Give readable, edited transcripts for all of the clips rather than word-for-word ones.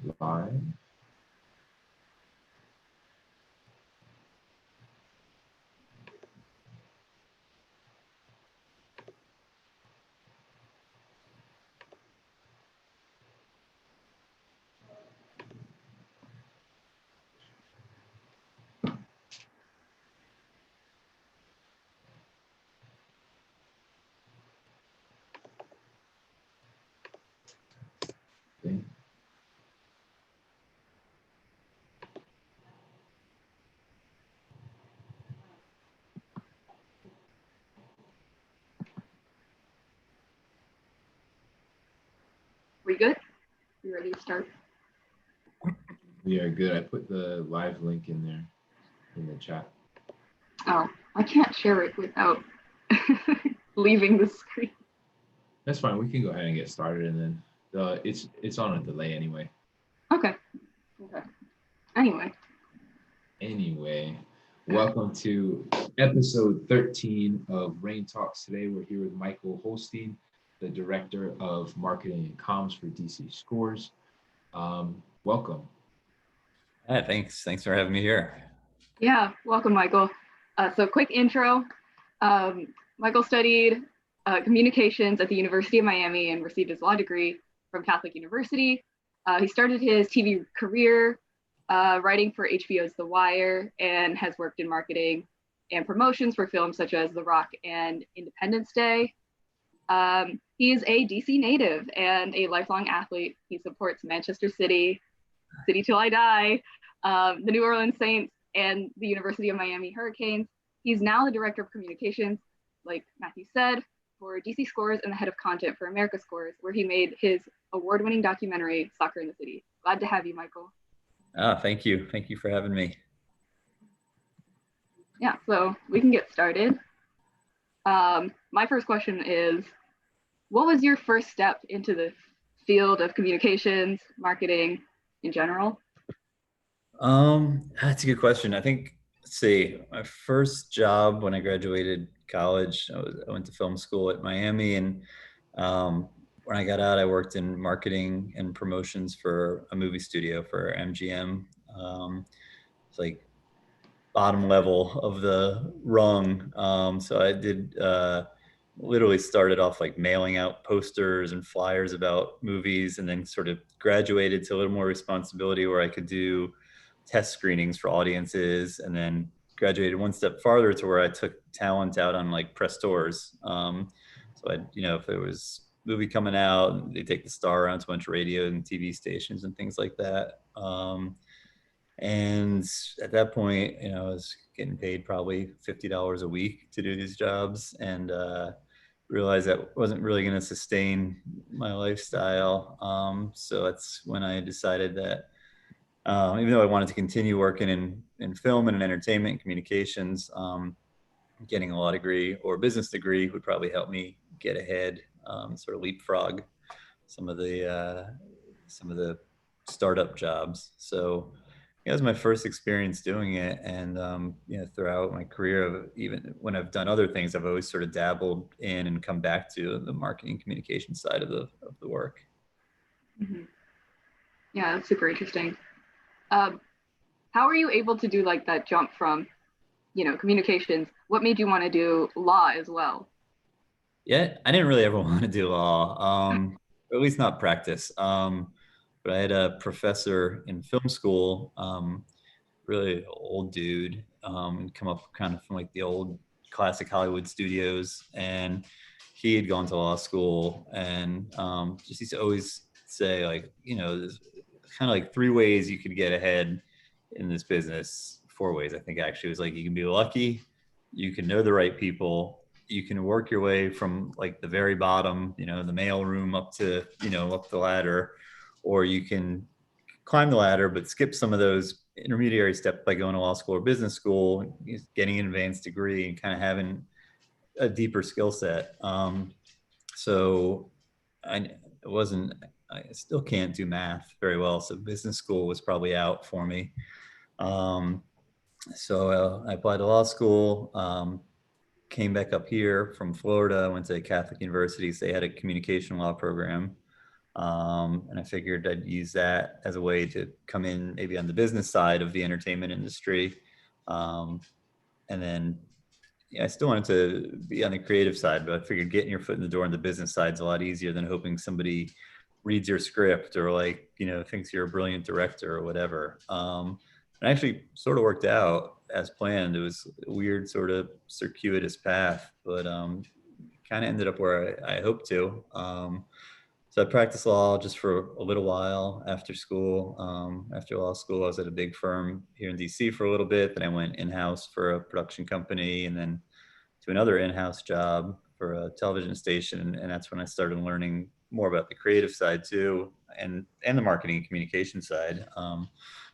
Live. Okay. We good? You ready to start? We are good. I put the live link in there in the chat. Oh, I can't share it without leaving the screen. That's fine. We can go ahead and get started, and then it's on a delay anyway. Okay. Okay. Anyway. Anyway, welcome to episode 13 of Rain Talks. Today we're here with Michael Holstein, the director of marketing and comms for DC Scores. Welcome. Yeah, thanks. Thanks for having me here. Yeah, welcome, Michael. So, quick intro. Michael studied communications at the University of Miami and received his law degree from Catholic University. He started his TV career writing for HBO's The Wire and has worked in marketing and promotions for films such as The Rock and Independence Day. He is a DC native and a lifelong athlete. He supports Manchester City, City Till I Die, the New Orleans Saints, and the University of Miami Hurricanes. He's now the director of communications, like Matthew said, for DC Scores and the head of content for America Scores, where he made his award-winning documentary, Soccer in the City. Glad to have you, Michael. Thank you. Thank you for having me. Yeah, so we can get started. My first question is, what was your first step into the field of communications, marketing in general? That's a good question. I think, let's see, my first job when I graduated college, I went to film school at Miami, and when I got out, I worked in marketing and promotions for a movie studio for MGM. It's like bottom level of the rung. So I did literally started off like mailing out posters and flyers about movies, and then sort of graduated to a little more responsibility where I could do test screenings for audiences, and then graduated one step farther to where I took talent out on like press tours. So if there was movie coming out, they take the star around to a bunch of radio and TV stations and things like that. And at that point, I was getting paid probably $50 a week to do these jobs, and realized that wasn't really going to sustain my lifestyle. So that's when I decided that even though I wanted to continue working in film and in entertainment and communications, getting a law degree or a business degree would probably help me get ahead, sort of leapfrog some of the startup jobs. So it was my first experience doing it, and throughout my career, even when I've done other things, I've always sort of dabbled in and come back to the marketing communication side of the work. Mm-hmm. Yeah, that's super interesting. How are you able to do like that jump from, communications? What made you want to do law as well? Yeah, I didn't really ever want to do law, or at least not practice. But I had a professor in film school, really old dude, come up kind of from like the old classic Hollywood studios, and he had gone to law school, and just used to always say, like, there's kind of like 3 ways you could get ahead in this business. 4 ways, I think, actually. It was like, you can be lucky, you can know the right people, you can work your way from like the very bottom, the mail room up to, up the ladder, or you can climb the ladder but skip some of those intermediary steps by going to law school or business school, getting an advanced degree, and kind of having a deeper skill set. So I still can't do math very well, so business school was probably out for me. So I applied to law school, came back up here from Florida, went to Catholic University. So they had a communication law program. And I figured I'd use that as a way to come in maybe on the business side of the entertainment industry. And then I still wanted to be on the creative side, but I figured getting your foot in the door on the business side is a lot easier than hoping somebody reads your script or thinks you're a brilliant director or whatever. It actually sort of worked out as planned. It was a weird sort of circuitous path, but kind of ended up where I hoped to. So I practiced law just for a little while after school. After law school, I was at a big firm here in DC for a little bit. Then I went in-house for a production company, and then to another in-house job for a television station. And that's when I started learning more about the creative side too, and the marketing and communication side.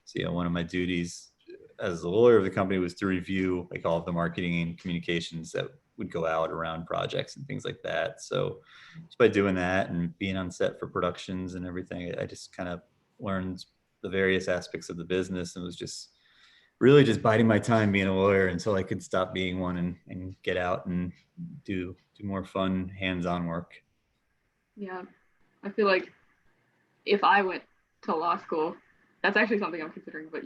So one of my duties as the lawyer of the company was to review like all of the marketing and communications that would go out around projects and things like that. So just by doing that and being on set for productions and everything, I just kind of learned the various aspects of the business and was just really just biding my time being a lawyer until I could stop being one and get out and do more fun hands-on work. Yeah, I feel like if I went to law school, that's actually something I'm considering, but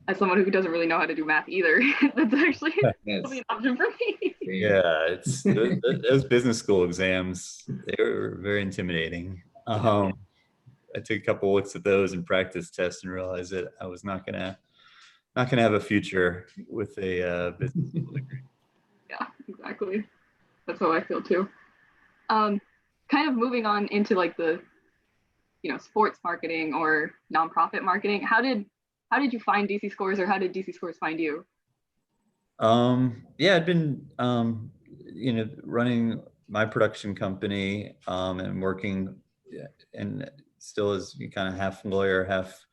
as someone who doesn't really know how to do math either, that's actually probably an option for me. Yeah, it's those business school exams, they were very intimidating. I took a couple looks at those and practice tests and realized that I was not gonna have a future with a business school degree. Yeah, exactly. That's how I feel too. Kind of moving on into like the sports marketing or nonprofit marketing. How did you find DC Scores, or how did DC Scores find you? Yeah, I'd been running my production company and working, and still as kind of half lawyer, half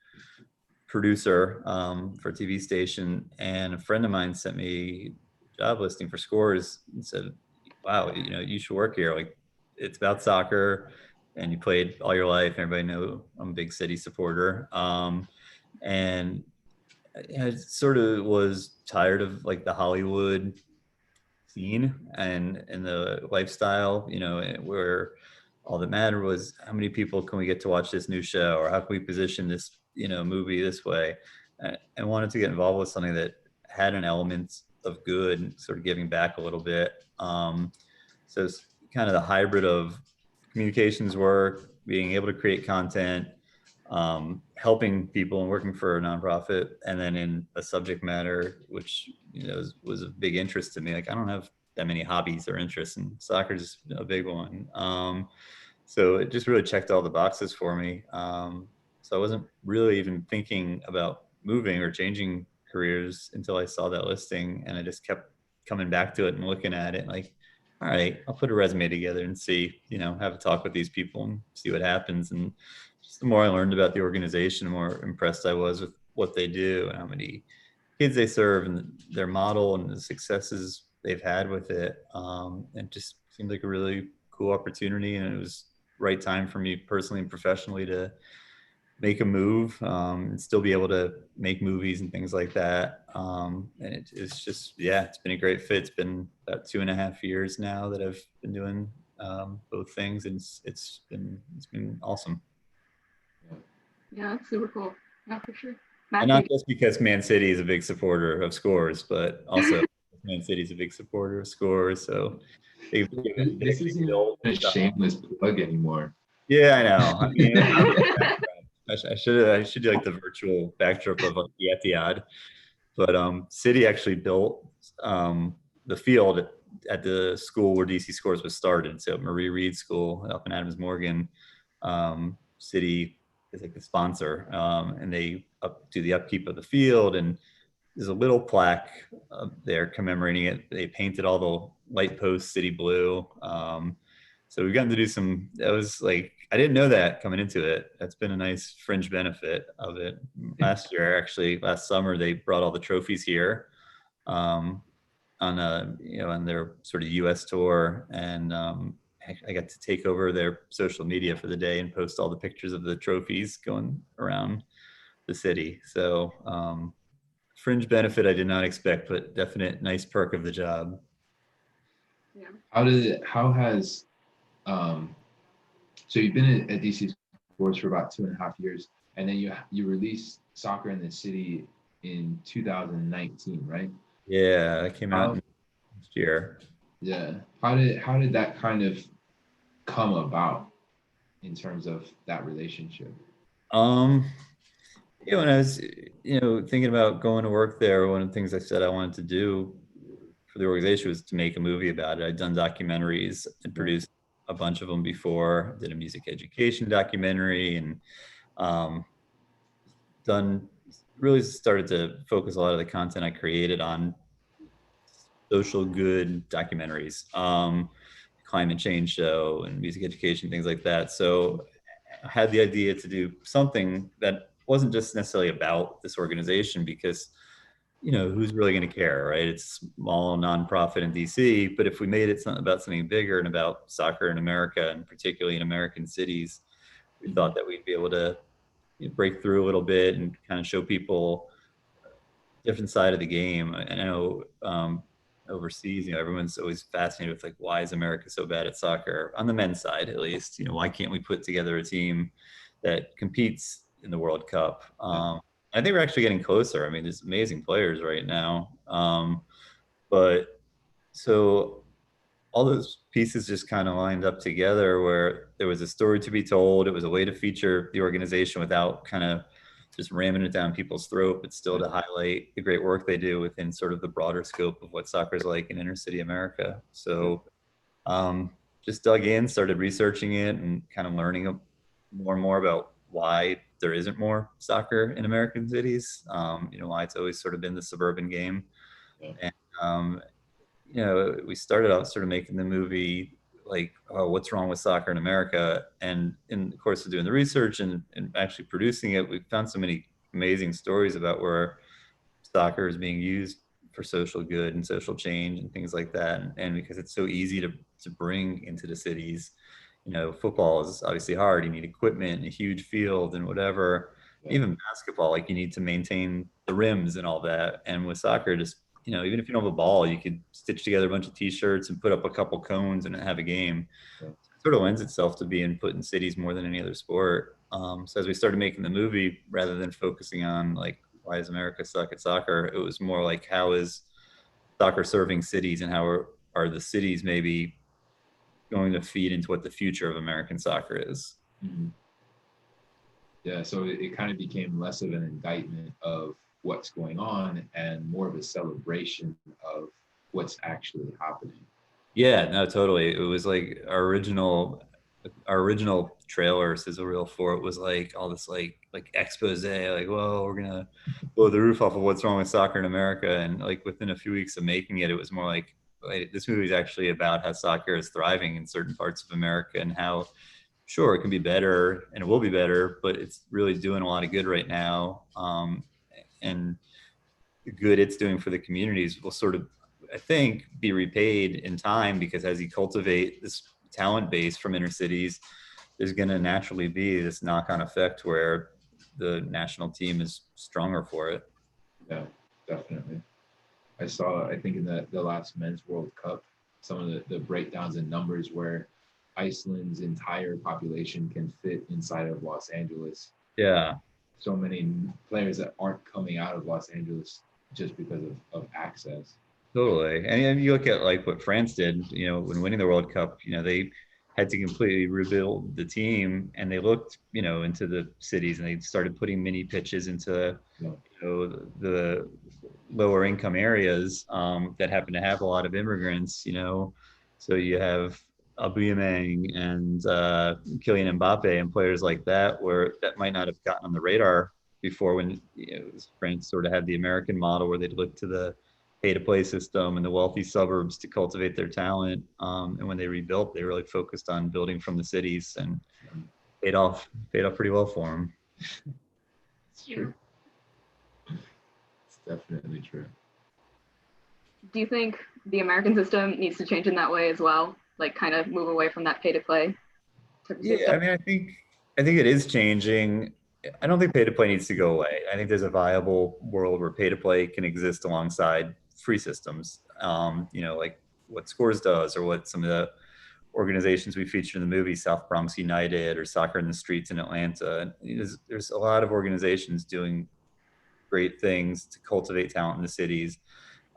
producer for a TV station. And a friend of mine sent me a job listing for Scores and said, "Wow, you should work here. Like, it's about soccer, and you played all your life. Everybody know I'm a big City supporter." And I sort of was tired of like the Hollywood scene and the lifestyle, where all that mattered was how many people can we get to watch this new show, or how can we position this, movie this way. I wanted to get involved with something that had an element of good and sort of giving back a little bit. So it's kind of the hybrid of communications work, being able to create content, helping people and working for a nonprofit, and then in a subject matter which was a big interest to me. Like, I don't have that many hobbies or interests, and soccer is a big one. So it just really checked all the boxes for me. So I wasn't really even thinking about moving or changing careers until I saw that listing, and I just kept coming back to it and looking at it like, all right, I'll put a resume together and see, have a talk with these people and see what happens. And just the more I learned about the organization, the more impressed I was with what they do and how many kids they serve and their model and the successes they've had with it. It just seemed like a really cool opportunity, and it was right time for me personally and professionally to make a move and still be able to make movies and things like that. And it's just, it's been a great fit. It's been about 2.5 years now that I've been doing both things, and it's been awesome. Yeah, that's super cool. Yeah, for sure. And not just because Man City is a big supporter of Scores, but also Man City is a big supporter of Scores. So this isn't a shameless plug anymore. Yeah, I know. I mean, I should do like the virtual backdrop of like the Etihad, but City actually built the field at the school where DC Scores was started. So Marie Reed School up in Adams Morgan, City is like the sponsor, and they do the upkeep of the field, and there's a little plaque there commemorating it. They painted all the light posts City blue. So we've gotten to do that was like, I didn't know that coming into it. That's been a nice fringe benefit of it. Last summer, they brought all the trophies here on their sort of US tour. And I got to take over their social media for the day and post all the pictures of the trophies going around the city. So fringe benefit I did not expect, but definite nice perk of the job. Yeah. How has so you've been at DC sports for about 2.5 years, and then you released Soccer in the City in 2019, right? Yeah, that came out How last year. yeah, how did that kind of come about in terms of that relationship? Um, when I was, thinking about going to work there, one of the things I said I wanted to do for the organization was to make a movie about it. I'd done documentaries and Yeah. produced a bunch of them before. Did a music education documentary and um, done really started to focus a lot of the content I created on social good documentaries, climate change show and music education, things like that. So I had the idea to do something that wasn't just necessarily about this organization because who's really going to care, right? It's a small nonprofit in DC, but if we made it something about something bigger and about soccer in America and particularly in American cities, we Mhm. thought that we'd be able to break through a little bit and kind of show people different side of the game. I know overseas, everyone's always fascinated with like, why is America so bad at soccer? On the men's side, at least, why can't we put together a team that competes in the World Cup? Yeah. I think we're actually getting closer. I mean, there's amazing players right now, but so all those pieces just kind of lined up together where there was a story to be told. It was a way to feature the organization without kind of just ramming it down people's throat, but still to highlight the great work they do within sort of the broader scope of what soccer is like in inner city America. So just dug in, started researching it and kind of learning more and more about why there isn't more soccer in American cities. Why it's always sort of been the suburban game. Yeah. And we started out sort of making the movie like, oh, what's wrong with soccer in America? And in the course of doing the research and actually producing it, we found so many amazing stories about where soccer is being used for social good and social change and things like that. And because it's so easy to bring into the cities, football is obviously hard. You need equipment, a huge field and whatever. Yeah. Even basketball, like you need to maintain the rims and all that. And with soccer, just, even if you don't have a ball, you could stitch together a bunch of t-shirts and put up a couple cones and have a game. Yeah. It sort of lends itself to being put in cities more than any other sport. So as we started making the movie, rather than focusing on like, why does America suck at soccer? It was more like, how is soccer serving cities and how are the cities maybe going to feed into what the future of American soccer is? Mhm. Yeah, so it kind of became less of an indictment of what's going on and more of a celebration of what's actually happening. Yeah, no, totally. It was like our original trailer, sizzle reel for it was like all this like expose, like, well, we're gonna blow the roof off of what's wrong with soccer in America. And like within a few weeks of making it, it was more like this movie is actually about how soccer is thriving in certain parts of America and how sure it can be better and it will be better, but it's really doing a lot of good right now. And the good it's doing for the communities will sort of, I think, be repaid in time because as you cultivate this talent base from inner cities, there's going to naturally be this knock-on effect where the national team is stronger for it. Yeah, definitely. I think in the last men's World Cup, some of the breakdowns in numbers where Iceland's entire population can fit inside of Los Angeles. Yeah, So many players that aren't coming out of Los Angeles just because of access. totally. And you look at like what France did, when winning the World Cup, they had to completely rebuild the team and they looked, into the cities and they started putting mini pitches into, Yeah. the lower income areas that happen to have a lot of immigrants, so you have Aubameyang and Kylian Mbappe and players like that where that might not have gotten on the radar before when France sort of had the American model where they'd look to the pay to play system and the wealthy suburbs to cultivate their talent. And when they rebuilt, they really focused on building from the cities and paid off pretty well for them. It's true. It's definitely true. Do you think the American system needs to change in that way as well? Like kind of move away from that pay to play type of Yeah, system? I mean, I think it is changing. I don't think pay to play needs to go away. I think there's a viable world where pay to play can exist alongside free systems. Like what Scores does, or what some of the organizations we featured in the movie, South Bronx United or Soccer in the Streets in Atlanta. There's a lot of organizations doing great things to cultivate talent in the cities.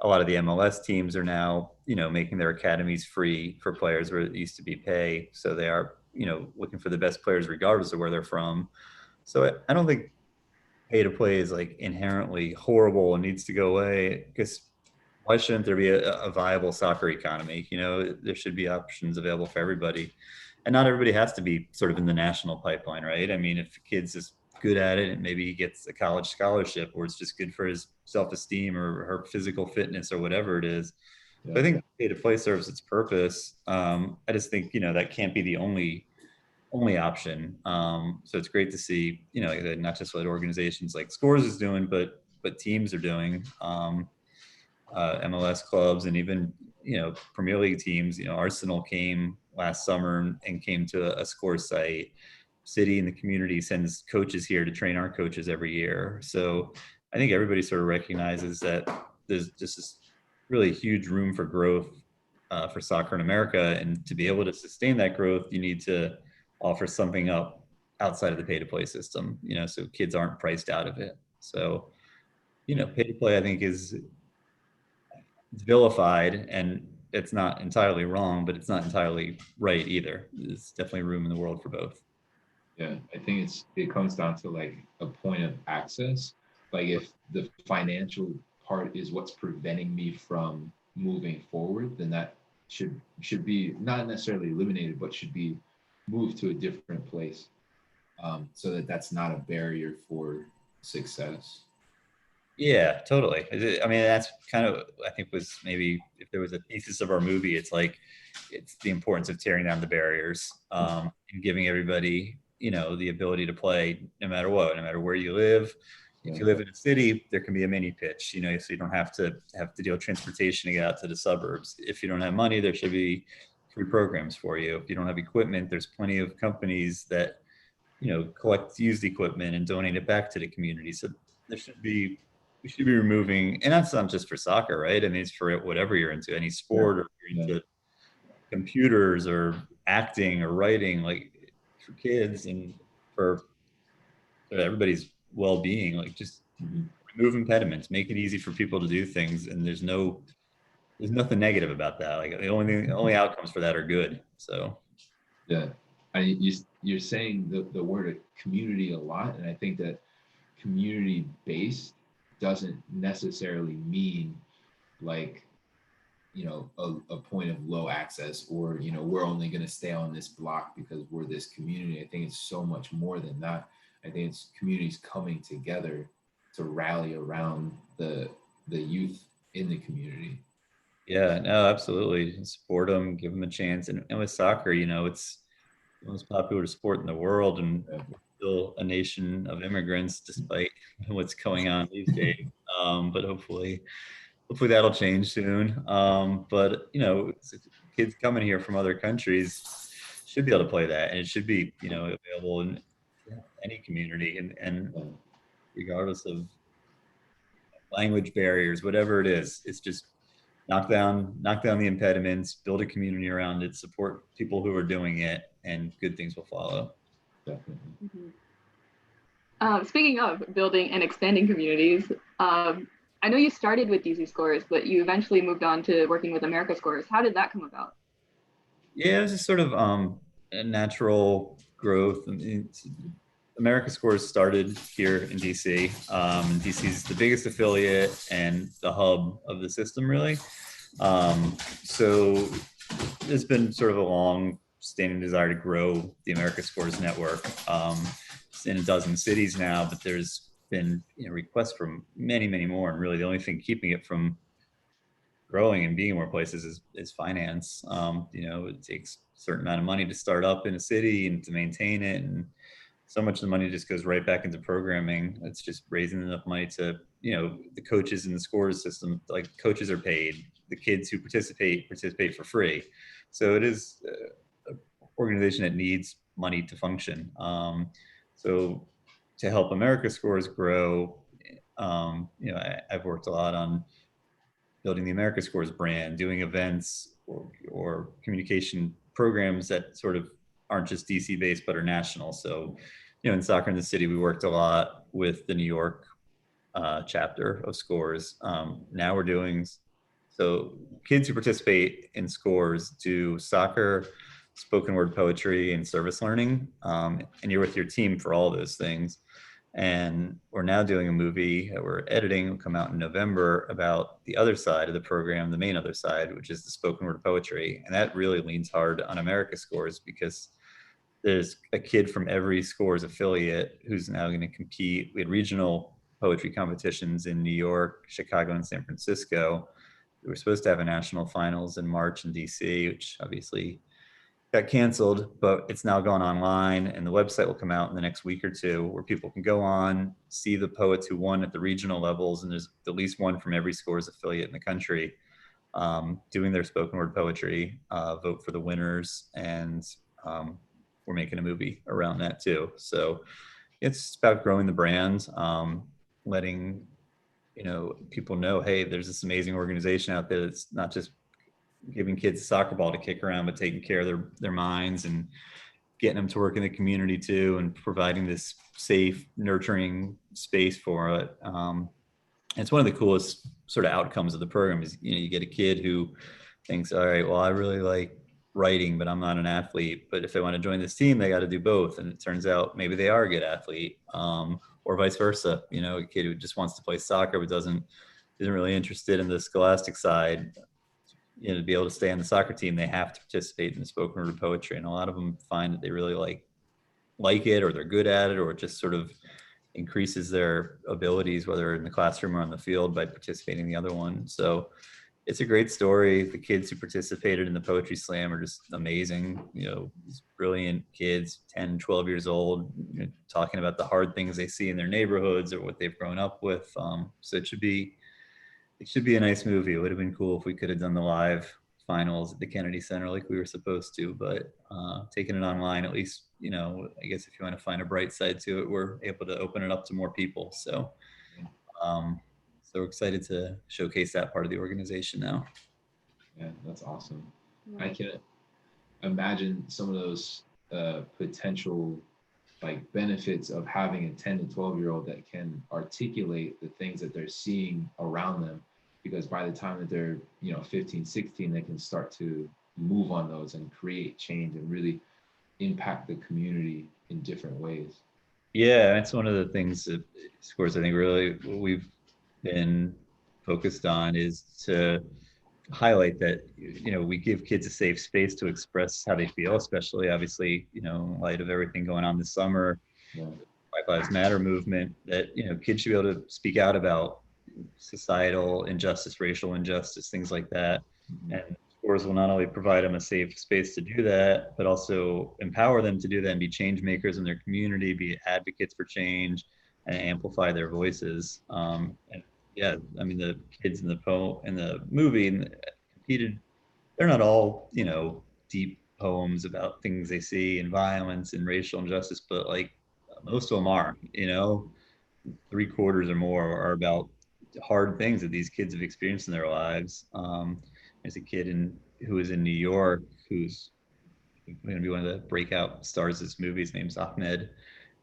A lot of the MLS teams are now, making their academies free for players where it used to be pay. So they are, looking for the best players regardless of where they're from. So I don't think pay to play is like inherently horrible and needs to go away, because why shouldn't there be a viable soccer economy? There should be options available for everybody, and not everybody has to be sort of in the national pipeline, right? I mean, if a kid's just good at it and maybe he gets a college scholarship, or it's just good for his self-esteem or her physical fitness or whatever it is. Yeah. So I think pay to play serves its purpose. I just think, that can't be the only option. So it's great to see, not just what organizations like Scores is doing, but teams are doing, MLS clubs, and even, Premier League teams. Arsenal came last summer and came to a Scores site. City and the community sends coaches here to train our coaches every year. So I think everybody sort of recognizes that there's just this really huge room for growth for soccer in America. And to be able to sustain that growth, you need to offer something up outside of the pay to play system, so kids aren't priced out of it. So, pay to play, I think, is vilified, and it's not entirely wrong, but it's not entirely right either. There's definitely room in the world for both. Yeah, I think it comes down to like a point of access. Like if the financial part is what's preventing me from moving forward, then that should be not necessarily eliminated, but should be moved to a different place, so that that's not a barrier for success. Yeah, totally. I mean, that's kind of, I think, was maybe, if there was a thesis of our movie, it's like, it's the importance of tearing down the barriers, and giving everybody, the ability to play no matter what, no matter where you live. If you live in a city, there can be a mini pitch, so you don't have to deal with transportation to get out to the suburbs. If you don't have money, there should be free programs for you. If you don't have equipment, there's plenty of companies that, collect used equipment and donate it back to the community. So there should be, we should be removing, and that's not just for soccer, right? I mean, it's for whatever you're into, any sport, or you're into computers or acting or writing, like for kids and for everybody's well-being, like just remove impediments, make it easy for people to do things. And there's nothing negative about that. Like the only outcomes for that are good. So Yeah, you're saying the word community a lot, and I think that community based doesn't necessarily mean like a point of low access, or we're only going to stay on this block because we're this community. I think it's so much more than that. I think it's communities coming together to rally around the youth in the community. yeah, no, absolutely. Support them, give them a chance. And with soccer, it's the most popular sport in the world, and we're still a nation of immigrants despite what's going on these days. But hopefully that'll change soon. But kids coming here from other countries should be able to play that, and it should be, available in any community, and regardless of language barriers, whatever it is. It's just knock down the impediments, build a community around it, support people who are doing it, and good things will follow. Definitely. Speaking of building and expanding communities, I know you started with DC Scores, but you eventually moved on to working with America Scores. How did that come about? Yeah, it was just sort of a natural growth. I mean, America Scores started here in DC. DC is the biggest affiliate and the hub of the system, really. So there's been sort of a long-standing desire to grow the America Scores network. It's in a dozen cities now, but there's been requests from many, many more. And really, the only thing keeping it from growing and being in more places is finance. It takes a certain amount of money to start up in a city and to maintain it, and so much of the money just goes right back into programming. It's just raising enough money to, the coaches in the Scores system, like coaches are paid, the kids who participate for free. So it is an organization that needs money to function. So to help America Scores grow, I've worked a lot on building the America Scores brand, doing events or communication programs that sort of aren't just DC based, but are national. So, in Soccer in the City, we worked a lot with the New York chapter of Scores. Now we're doing, so kids who participate in Scores do soccer, spoken word poetry, and service learning. And you're with your team for all those things. And we're now doing a movie that we're editing, will come out in November, about the other side of the program, the main other side, which is the spoken word poetry. And that really leans hard on America Scores, because there's a kid from every Scores affiliate who's now going to compete. We had regional poetry competitions in New York, Chicago, and San Francisco. We were supposed to have a national finals in March in DC, which obviously got canceled, but it's now gone online, and the website will come out in the next week or two, where people can go on, see the poets who won at the regional levels, and there's at least one from every Scores affiliate in the country doing their spoken word poetry, vote for the winners, and we're making a movie around that too. So it's about growing the brand, letting people know, hey, there's this amazing organization out there that's not just giving kids a soccer ball to kick around, but taking care of their minds and getting them to work in the community too, and providing this safe, nurturing space for it. It's one of the coolest sort of outcomes of the program is, you get a kid who thinks, all right, well, I really like writing, but I'm not an athlete. But if they want to join this team, they got to do both. And it turns out maybe they are a good athlete, or vice versa. A kid who just wants to play soccer but isn't really interested in the scholastic side. To be able to stay on the soccer team, they have to participate in the spoken word poetry, and a lot of them find that they really like it, or they're good at it, or it just sort of increases their abilities, whether in the classroom or on the field, by participating in the other one. So it's a great story. The kids who participated in the poetry slam are just amazing. These brilliant kids, 10, 12 years old, talking about the hard things they see in their neighborhoods or what they've grown up with. So it should be a nice movie. It would have been cool if we could have done the live finals at the Kennedy Center like we were supposed to, but taking it online, at least, I guess if you want to find a bright side to it, we're able to open it up to more people. So, so we're excited to showcase that part of the organization now. Yeah, that's awesome. I can imagine some of those potential benefits of having a 10 to 12-year-old that can articulate the things that they're seeing around them, because by the time that they're 15, 16, they can start to move on those and create change and really impact the community in different ways. Yeah, that's one of the things that Scores, I think, really we've been focused on, is to highlight that we give kids a safe space to express how they feel, especially obviously in light of everything going on this summer. Yeah. Black Lives Matter movement, that kids should be able to speak out about societal injustice, racial injustice, things like that. Mm-hmm. And Scores will not only provide them a safe space to do that, but also empower them to do that and be change makers in their community, be advocates for change, and amplify their voices. And yeah, I mean, the kids in the movie competed. They're not all deep poems about things they see and violence and racial injustice, but most of them are. 3/4 or more are about hard things that these kids have experienced in their lives. There's a kid who was in New York who's going to be one of the breakout stars of this movie. His name's Ahmed,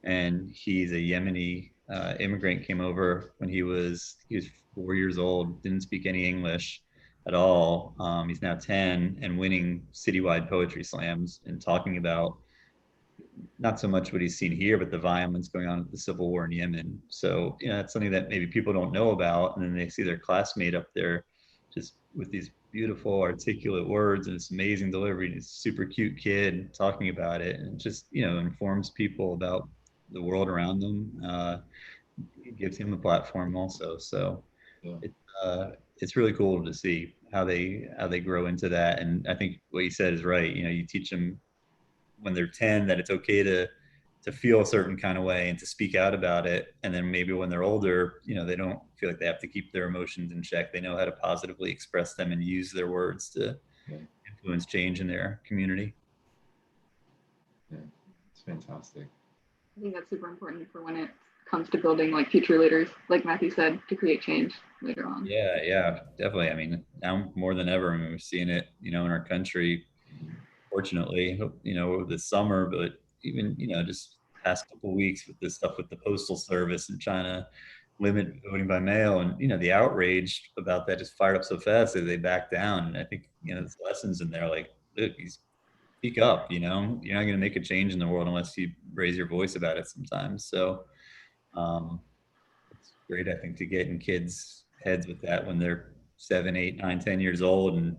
and he's a Yemeni immigrant. Came over when he was 4 years old, didn't speak any English at all. He's now 10 and winning citywide poetry slams and talking about not so much what he's seen here, but the violence going on with the civil war in Yemen. So, that's something that maybe people don't know about. And then they see their classmate up there just with these beautiful articulate words and this amazing delivery, and this super cute kid talking about it, and it just, informs people about the world around them. It gives him a platform also. So Yeah. It's really cool to see how they grow into that. And I think what you said is right. You teach them when they're 10 that it's okay to feel a certain kind of way and to speak out about it. And then maybe when they're older, they don't feel like they have to keep their emotions in check. They know how to positively express them and use their words to influence change in their community. Yeah, it's fantastic. I think that's super important for when it comes to building future leaders, like Matthew said, to create change later on. Yeah, definitely. I mean, now more than ever, we're seeing it, in our country. fortunately, over the summer, but even, just past couple of weeks with this stuff with the postal service and trying to limit voting by mail, and the outrage about that just fired up so fast that they backed down. And I think there's lessons in there, like, look, you speak up. You're not going to make a change in the world unless you raise your voice about it sometimes. So um, it's great, I think, to get in kids' heads with that when they're 7, 8, 9, 10 years old, and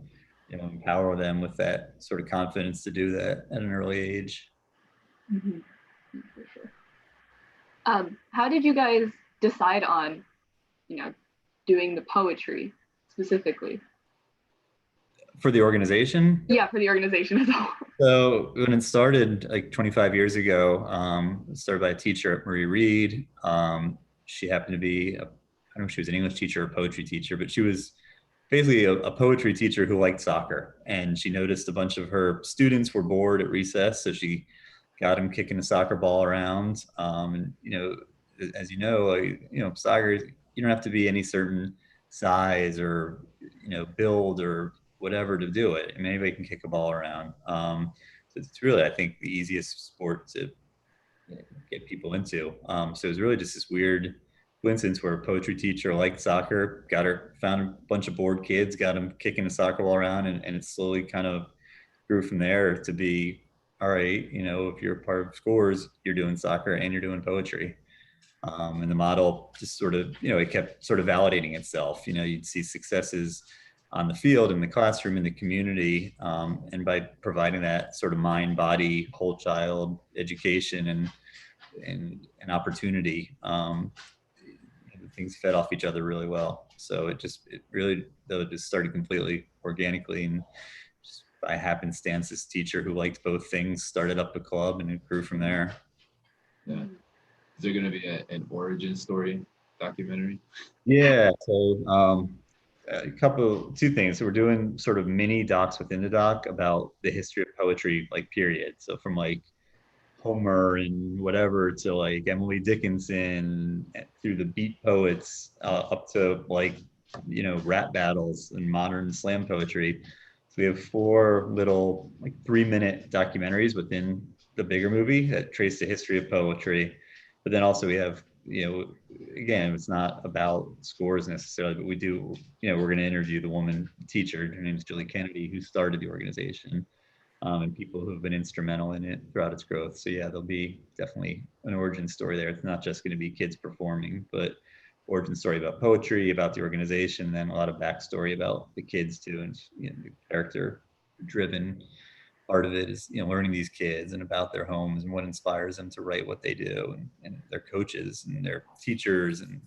empower them with that sort of confidence to do that at an early age. Mm-hmm. For sure. How did you guys decide on, doing the poetry specifically? For the organization? Yeah, for the organization as a whole. So when it started like 25 years ago, it started by a teacher at Marie Reed. She happened to be, I don't know if she was an English teacher or a poetry teacher, but she was basically a poetry teacher who liked soccer. And she noticed a bunch of her students were bored at recess, so she got them kicking the soccer ball around. And as soccer, you don't have to be any certain size or build or whatever to do it. I mean, anybody can kick a ball around. So it's really, I think, the easiest sport to get people into. So it was really just this weird coincidence where a poetry teacher liked soccer, found a bunch of bored kids, got them kicking the soccer ball around, and it slowly kind of grew from there to be, all right, if you're part of scores, you're doing soccer and you're doing poetry. And the model just sort of, it kept sort of validating itself. You'd see successes on the field, in the classroom, in the community, and by providing that sort of mind, body, whole child education and opportunity, things fed off each other really well. So it really, though, it just started completely organically, and just by happenstance, this teacher who liked both things started up a club, and it grew from there. Yeah. Is there going to be an origin story documentary? Yeah. So two things. So we're doing sort of mini docs within the doc about the history of poetry, like, period. So from like Homer and whatever to like Emily Dickinson, through the beat poets, up to like rap battles and modern slam poetry. So we have 4 little like 3-minute documentaries within the bigger movie that trace the history of poetry. But then also we have, again, it's not about scores necessarily, but we do, we're going to interview the woman teacher. Her name is Julie Kennedy, who started the organization, and people who have been instrumental in it throughout its growth. So yeah, there'll be definitely an origin story there. It's not just going to be kids performing, but origin story about poetry, about the organization, then a lot of backstory about the kids too, and the character-driven part of it is learning these kids and about their homes and what inspires them to write what they do, and their coaches and their teachers, and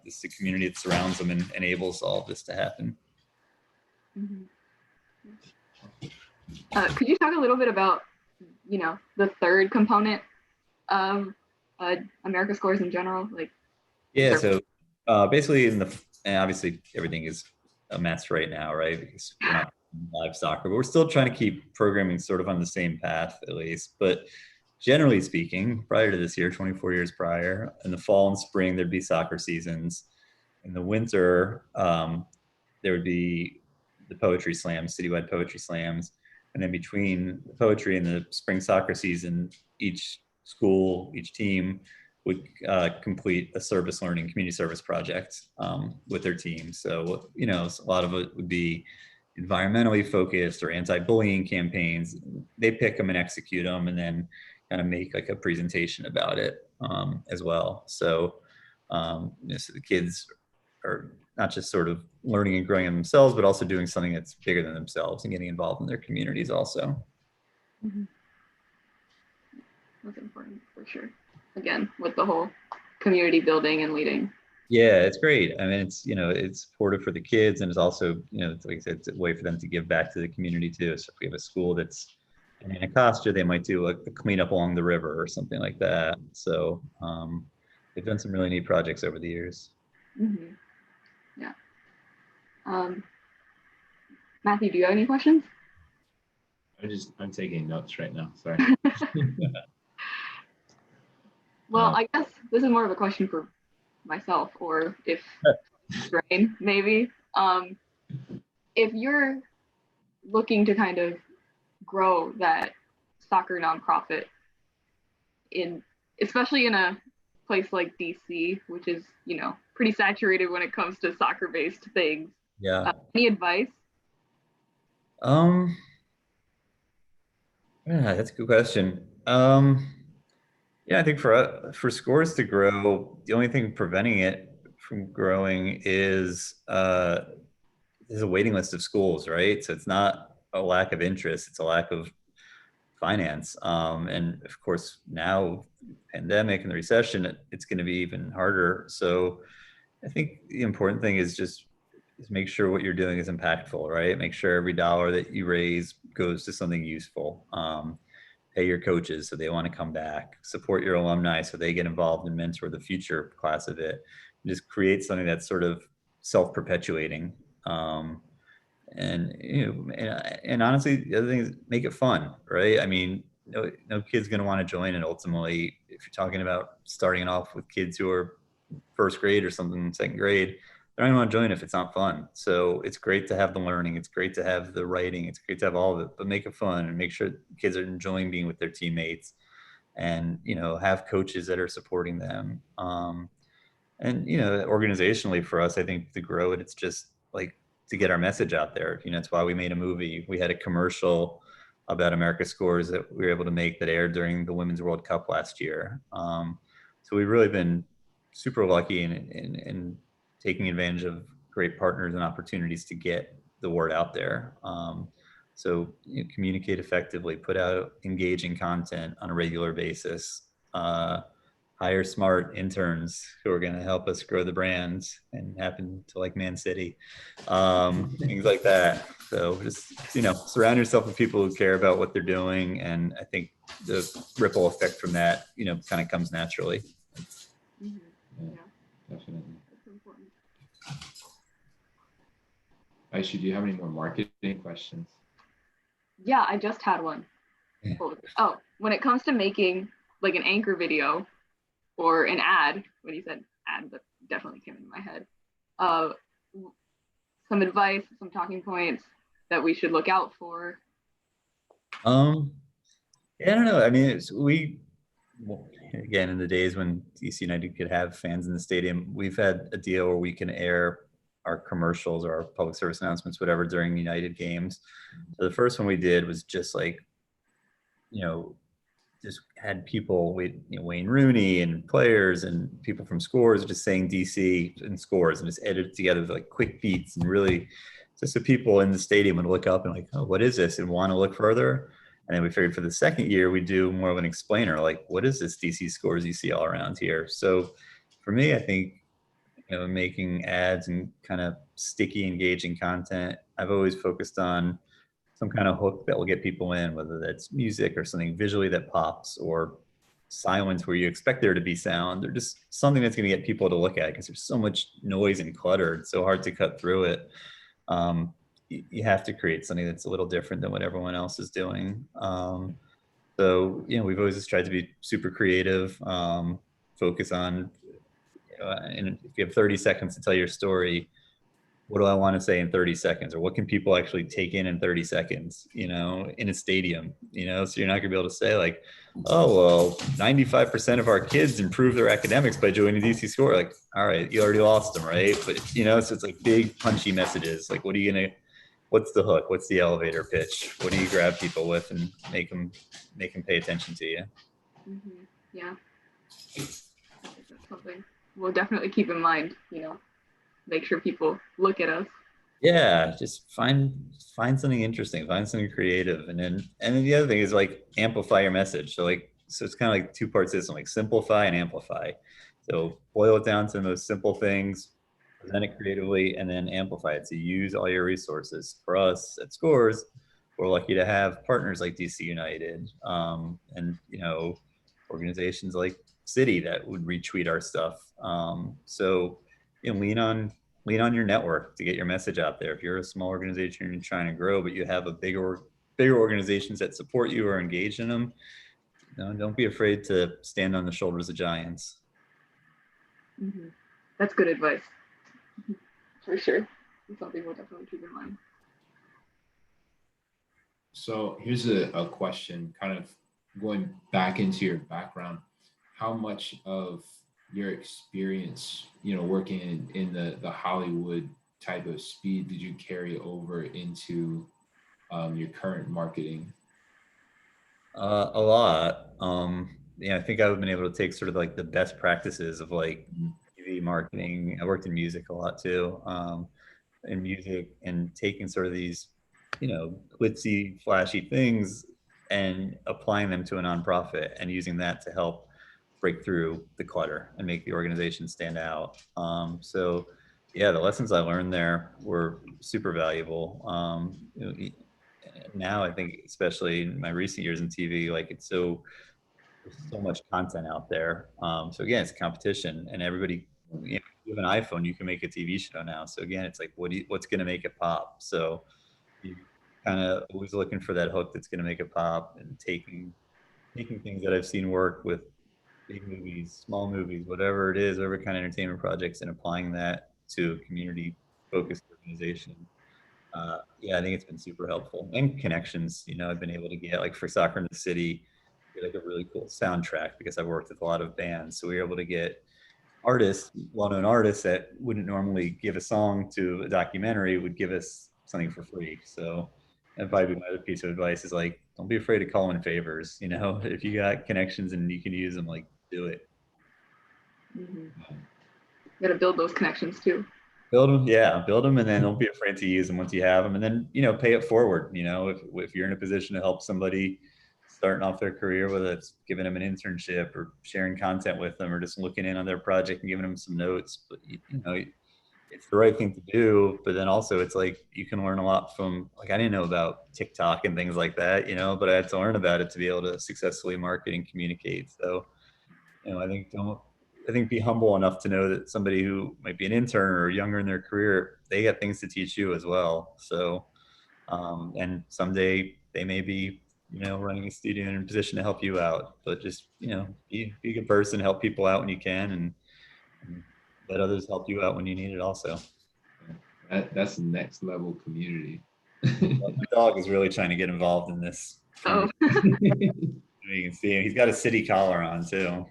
it's the community that surrounds them and enables all of this to happen. Mm-hmm. Could you talk a little bit about the third component of America Scores in general? Yeah, so basically and obviously everything is a mess right now, right? Because we're not live soccer, but we're still trying to keep programming sort of on the same path, at least. But generally speaking, prior to this year, 24 years prior, in the fall and spring, there'd be soccer seasons. In the winter, there would be the poetry slams, citywide poetry slams. And then between the poetry and the spring soccer season, each school, each team would complete a service learning community service project with their team. So, a lot of it would be environmentally focused or anti-bullying campaigns. They pick them and execute them, and then kind of make like a presentation about it as well. So, so the kids are not just sort of learning and growing in themselves, but also doing something that's bigger than themselves and getting involved in their communities also. Mm-hmm. That's important for sure. Again, with the whole community building and leading. Yeah, it's great. I mean, it's supportive for the kids, and it's also, it's, like I said, it's a way for them to give back to the community too. So if we have a school that's in Anacostia, they might do a cleanup along the river or something like that. So they've done some really neat projects over the years. Mm-hmm. Yeah. Matthew, do you have any questions? I'm taking notes right now. Sorry. Well, I guess this is more of a question for myself, or if Drain, maybe. If you're looking to kind of grow that soccer nonprofit especially in a place like DC, which is, pretty saturated when it comes to soccer-based things. Yeah. Any advice? Yeah, that's a good question. Yeah, I think for scores to grow, the only thing preventing it from growing is there's a waiting list of schools, right? So it's not a lack of interest; it's a lack of finance. And of course, now pandemic and the recession, it's going to be even harder. So I think the important thing is make sure what you're doing is impactful, right? Make sure every dollar that you raise goes to something useful. Pay your coaches so they want to come back. Support your alumni so they get involved and mentor the future class of it. Just create something that's sort of self-perpetuating. And honestly, the other thing is make it fun, right? I mean, no kid's going to want to join it ultimately. If you're talking about starting off with kids who are first grade or something, second grade, they're not going to want to join if it's not fun. So it's great to have the learning. It's great to have the writing. It's great to have all of it, but make it fun and make sure kids are enjoying being with their teammates and, have coaches that are supporting them. And organizationally for us, I think to grow it, it's just like to get our message out there. It's why we made a movie. We had a commercial about America Scores that we were able to make that aired during the Women's World Cup last year. So we've really been super lucky in taking advantage of great partners and opportunities to get the word out there. So communicate effectively, put out engaging content on a regular basis. Hire smart interns who are going to help us grow the brands and happen to like Man City, things like that. So just, surround yourself with people who care about what they're doing. And I think the ripple effect from that, kind of comes naturally. Yeah, definitely. That's important. Aisha, do you have any more marketing questions? Yeah, I just had one. Yeah. Oh, when it comes to making like an anchor video or an ad, when you said ad, that definitely came into my head. Some advice, some talking points that we should look out for. Yeah, I don't know. I mean, again, in the days when DC United could have fans in the stadium, we've had a deal where we can air our commercials or our public service announcements, whatever, during United games. So the first one we did was just like, just had people with Wayne Rooney and players and people from Scores just saying DC and Scores and just edited together with like quick beats and really just so people in the stadium would look up and like, oh, what is this? And want to look further. And then we figured for the second year, we'd do more of an explainer, like, what is this DC Scores you see all around here? So for me, I think, making ads and kind of sticky, engaging content, I've always focused on some kind of hook that will get people in, whether that's music or something visually that pops or silence where you expect there to be sound, or just something that's going to get people to look at it because there's so much noise and clutter. It's so hard to cut through it. You have to create something that's a little different than what everyone else is doing. So, we've always just tried to be super creative, focus on, and if you have 30 seconds to tell your story, what do I want to say in 30 seconds, or what can people actually take in 30 seconds, in a stadium, so you're not gonna be able to say like, oh, well, 95% of our kids improve their academics by joining DC Score. Like, all right, you already lost them, right? But, so it's like big punchy messages. Like, what's the hook? What's the elevator pitch? What do you grab people with and make them pay attention to you? Mm-hmm. Yeah. That's something we'll definitely keep in mind, make sure people look at us. Yeah, just find something interesting, find something creative, and then the other thing is like amplify your message. So it's kind of like two-part system, like simplify and amplify. So boil it down to the most simple things, present it creatively, and then amplify it. So use all your resources. For us at Scores, we're lucky to have partners like DC United, and organizations like City that would retweet our stuff. So lean on your network to get your message out there. If you're a small organization and you're trying to grow, but you have a bigger organizations that support you or engage in them, don't be afraid to stand on the shoulders of giants. Mm-hmm. That's good advice. For sure. It's something we'll definitely keep in mind. So here's a question, kind of going back into your background. How much of your experience, working in the Hollywood type of speed did you carry over into your current marketing? A lot. Yeah, I think I've been able to take sort of like the best practices of like Mhm. TV marketing. I worked in music a lot too, in music, and taking sort of these, glitzy, flashy things and applying them to a nonprofit and using that to help break through the clutter and make the organization stand out. So, yeah, the lessons I learned there were super valuable. Now I think, especially in my recent years in TV, like there's so much content out there. So again, it's competition, and everybody, you have an iPhone, you can make a TV show now. So again, it's like, what's going to make it pop? So you kind of always looking for that hook that's going to make it pop, and taking things that I've seen work with big movies, small movies, whatever it is, whatever kind of entertainment projects, and applying that to a community focused organization. Yeah, I think it's been super helpful, and connections. I've been able to get, like, for Soccer in the City, get like a really cool soundtrack because I've worked with a lot of bands. So we were able to get artists, well-known artists that wouldn't normally give a song to a documentary, would give us something for free. So that'd probably be my other piece of advice, is like, don't be afraid to call in favors. If you got connections and you can use them, like, do it. Mm-hmm. You gotta build those connections too. Build them, yeah, build them, and then don't be afraid to use them once you have them, and then pay it forward. If you're in a position to help somebody starting off their career, whether it's giving them an internship or sharing content with them or just looking in on their project and giving them some notes, but it's the right thing to do. But then also, it's like, you can learn a lot from, like, I didn't know about TikTok and things like that, but I had to learn about it to be able to successfully market and communicate. So I think be humble enough to know that somebody who might be an intern or younger in their career, they got things to teach you as well. So, and someday they may be, running a studio in a position to help you out. But just, be a good person, help people out when you can, and let others help you out when you need it also. That's the next level community. My dog is really trying to get involved in this. Oh, You can see him. He's got a city collar on too.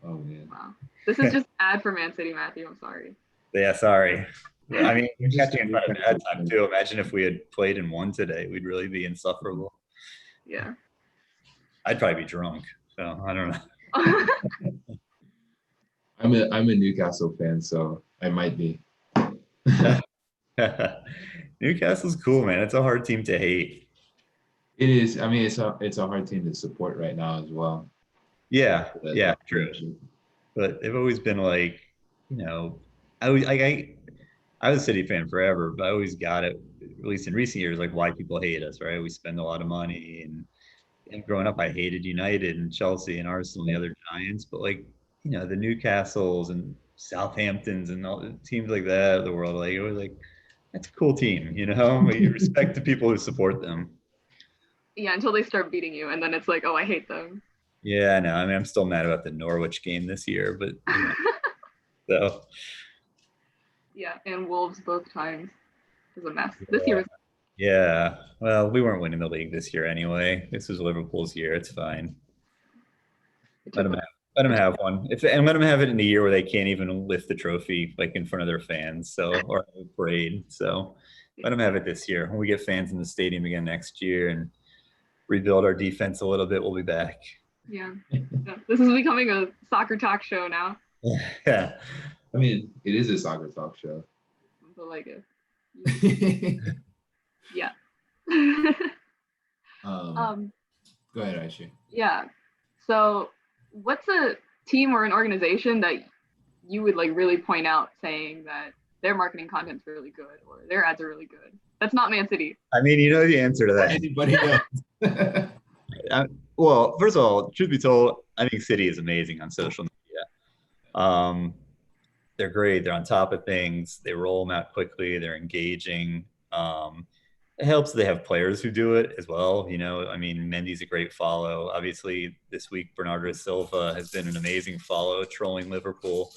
Oh man. wow. This is just ad for Man City, Matthew. I'm sorry. Yeah, sorry. I mean, We're just catching in front of bad time too. Imagine if we had played and won today, we'd really be insufferable. Yeah. I'd probably be drunk. So I don't know. I'm a Newcastle fan, so I might be. Newcastle's cool, man. It's a hard team to hate. It is. I mean, it's a hard team to support right now as well. Yeah, The yeah, true. But they've always been like, you know, I was like I was a City fan forever, but I always got it, at least in recent years, like, why people hate us, right? We spend a lot of money, and growing up, I hated United and Chelsea and Arsenal and the other giants, but, like, the Newcastles and Southamptons and all the teams like that of the world, like, it was like, that's a cool team, You respect the people who support them. Yeah, until they start beating you, and then it's like, oh, I hate them. Yeah, no, I mean, I'm still mad about the Norwich game this year, but so Yeah, and Wolves both times is a mess. This year was. yeah. Well, we weren't winning the league this year anyway. This was Liverpool's year. It's fine. Let them have, let them have one. And let them have it in a year where they can't even lift the trophy, like, in front of their fans. So, or have a parade. So let them have it this year. When we get fans in the stadium again next year and rebuild our defense a little bit, we'll be back. Yeah. This is becoming a soccer talk show now. Yeah. I mean, it is a soccer talk show. So like it. Yeah. Go ahead, Aisha. Yeah. So what's a team or an organization that you would like really point out, saying that their marketing content's really good or their ads are really good? That's not Man City. I mean, you know the answer to that. Anybody else? Well, first of all, truth be told, I think City is amazing on social media. They're great. They're on top of things. They roll them out quickly. They're engaging. It helps they have players who do it as well. I mean, Mendy's a great follow. Obviously, this week, Bernardo Silva has been an amazing follow, trolling Liverpool.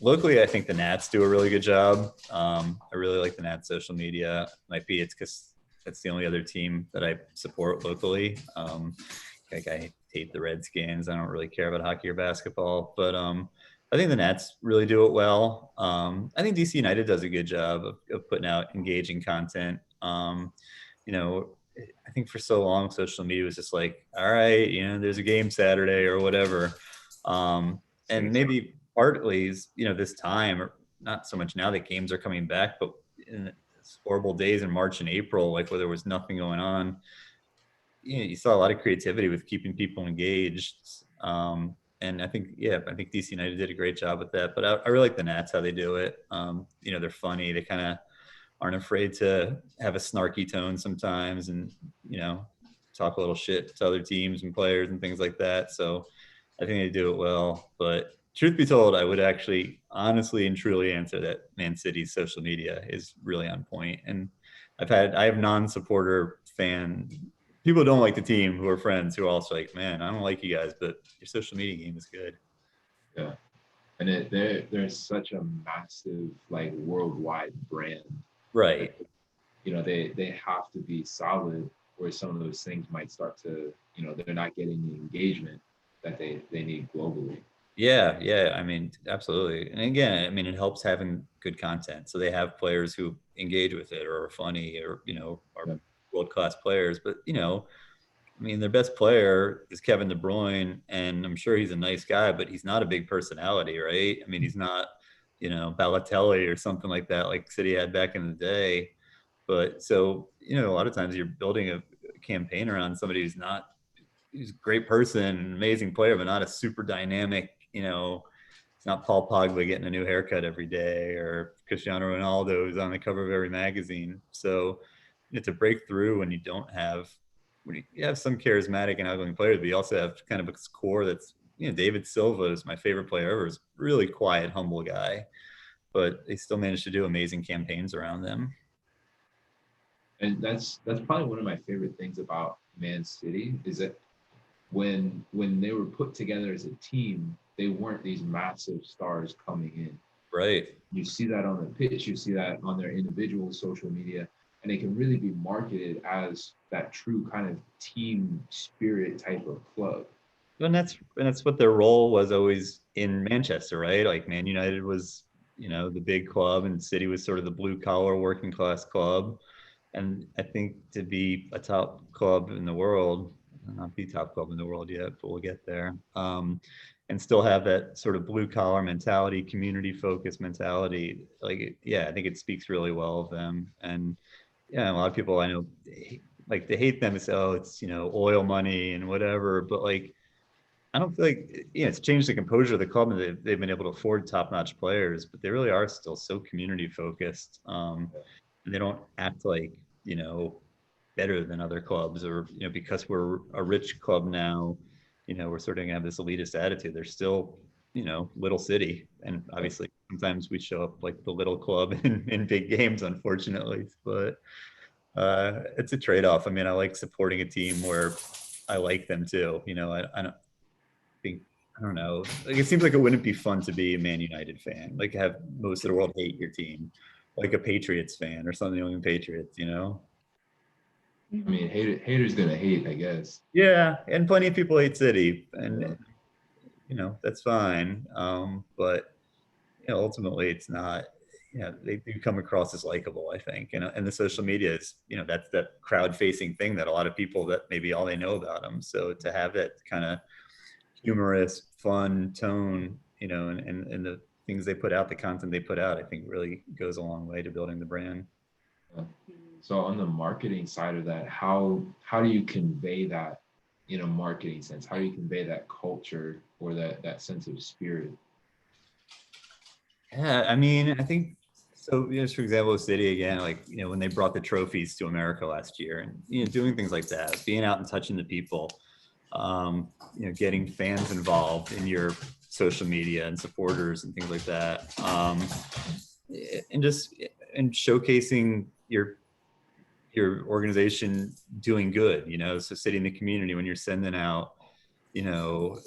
Locally, I think the Nats do a really good job. I really like the Nats social media. Might be it's because that's the only other team that I support locally. Like I hate the Redskins. I don't really care about hockey or basketball, but I think the Nats really do it well. I think DC United does a good job of putting out engaging content. You know, I think for so long, social media was just like, all right, you know, there's a game Saturday or whatever. And maybe partly is, you know, this time, or not so much now that games are coming back, but in horrible days in March and April, like where there was nothing going on, you know, you saw a lot of creativity with keeping people engaged. And I think, yeah, I think DC United did a great job with that. But I really like the Nats, how they do it. You know, they're funny. They kind of aren't afraid to have a snarky tone sometimes and, you know, talk a little shit to other teams and players and things like that. So I think they do it well. But truth be told, I would actually honestly and truly answer that Man City's social media is really on point. And I have non-supporter fan people who don't like the team who are friends who are also like, man, I don't like you guys, but your social media game is good. Yeah. And they're such a massive, like, worldwide brand. Right. You know, they have to be solid, where some of those things might start to, you know, they're not getting the engagement that they need globally. Yeah, yeah. I mean, absolutely. And again, I mean, it helps having good content. So they have players who engage with it or are funny or, you know, are Yeah. world-class players. But, you know, I mean, their best player is Kevin De Bruyne, and I'm sure he's a nice guy, but he's not a big personality, right? I mean, he's not, you know, Balotelli or something like that, like City had back in the day. But so, you know, a lot of times you're building a campaign around somebody who's a great person, an amazing player, but not a super dynamic, you know, it's not Paul Pogba getting a new haircut every day or Cristiano Ronaldo is on the cover of every magazine. So it's a breakthrough when you don't have, when you have some charismatic and outgoing players, but you also have kind of a core that's, you know, David Silva is my favorite player ever. Is really quiet, humble guy, but they still managed to do amazing campaigns around them. And that's probably one of my favorite things about Man City is that when they were put together as a team, they weren't these massive stars coming in. Right. You see that on the pitch, you see that on their individual social media, and they can really be marketed as that true kind of team spirit type of club. And that's what their role was always in Manchester, right? Like Man United was, you know, the big club, and City was sort of the blue collar working class club. And I think to be a top club in the world, not the top club in the world yet, but we'll get there. And still have that sort of blue collar mentality, community focused mentality. Like, yeah, I think it speaks really well of them. And yeah, a lot of people I know, like they hate them and say, oh, it's, you know, oil money and whatever. But like, I don't feel like, yeah, it's changed the composure of the club and they've been able to afford top notch players, but they really are still so community focused. And they don't act like, you know, better than other clubs or, you know, because we're a rich club now, you know, we're sort of gonna have this elitist attitude. They're still, you know, little city. And obviously sometimes we show up like the little club in big games, unfortunately, but it's a trade-off. I mean, I like supporting a team where I like them too. You know, I don't think, I don't know. Like it seems like it wouldn't be fun to be a Man United fan. Like have most of the world hate your team, like a Patriots fan or something. Only Patriots, you know. I mean, haters gonna hate, I guess. Yeah, and plenty of people hate City, and you know that's fine. But you know, ultimately, it's not. You know, they do come across as likable, I think, and the social media is, you know, that's that crowd-facing thing that a lot of people that maybe all they know about them. So to have that kind of humorous, fun tone, you know, and the things they put out, the content they put out, I think really goes a long way to building the brand. So on the marketing side of that, how do you convey that in a marketing sense? How do you convey that culture or that sense of spirit? Yeah, I mean, I think so. You know, for example, City again, like, you know, when they brought the trophies to America last year, and you know, doing things like that, being out and touching the people, you know, getting fans involved in your social media and supporters and things like that, and just and showcasing your organization doing good. You know, so City in the community when you're sending out, you know,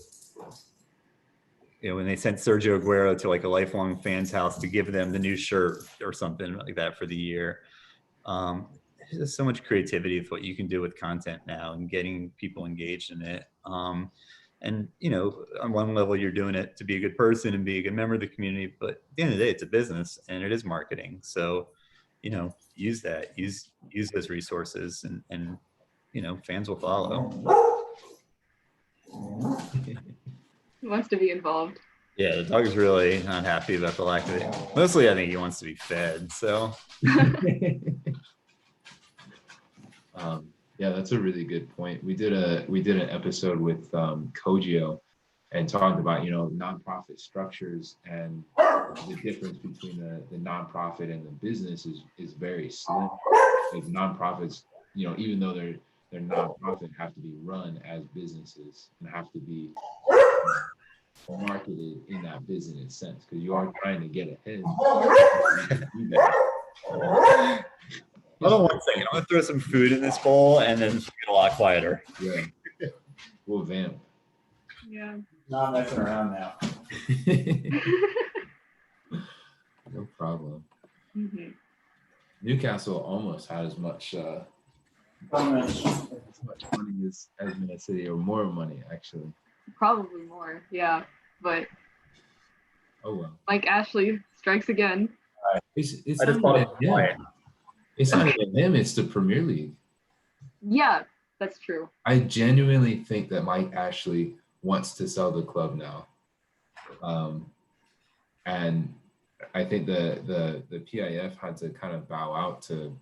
when they sent Sergio Aguero to like a lifelong fan's house to give them the new shirt or something like that for the year. there's just so much creativity with what you can do with content now and getting people engaged in it. And on one level, you're doing it to be a good person and be a good member of the community, but at the end of the day, it's a business and it is marketing. So, use those resources, and fans will follow. He wants to be involved. Yeah, the dog is really not happy about the lack of it. Mostly, I think he wants to be fed. So, yeah, that's a really good point. We did an episode with Kojio and talked about nonprofit structures, and the difference between the nonprofit and the business is very slim. Like nonprofits, even though they're nonprofit, have to be run as businesses and have to be marketed in that business sense, because you are trying to get ahead. Hold on 1 second. I'm gonna throw some food in this bowl and then get a lot quieter. Yeah, we'll vamp. Yeah. Not messing around now. No problem. Mm-hmm. Newcastle almost had as much money as Man City, or more money actually. Probably more, yeah. But Oh well. Mike Ashley strikes again. It's I just not thought even him. It's not even him. It's the Premier League. Yeah, that's true. I genuinely think that Mike Ashley wants to sell the club now, and I think the PIF had to kind of bow out to,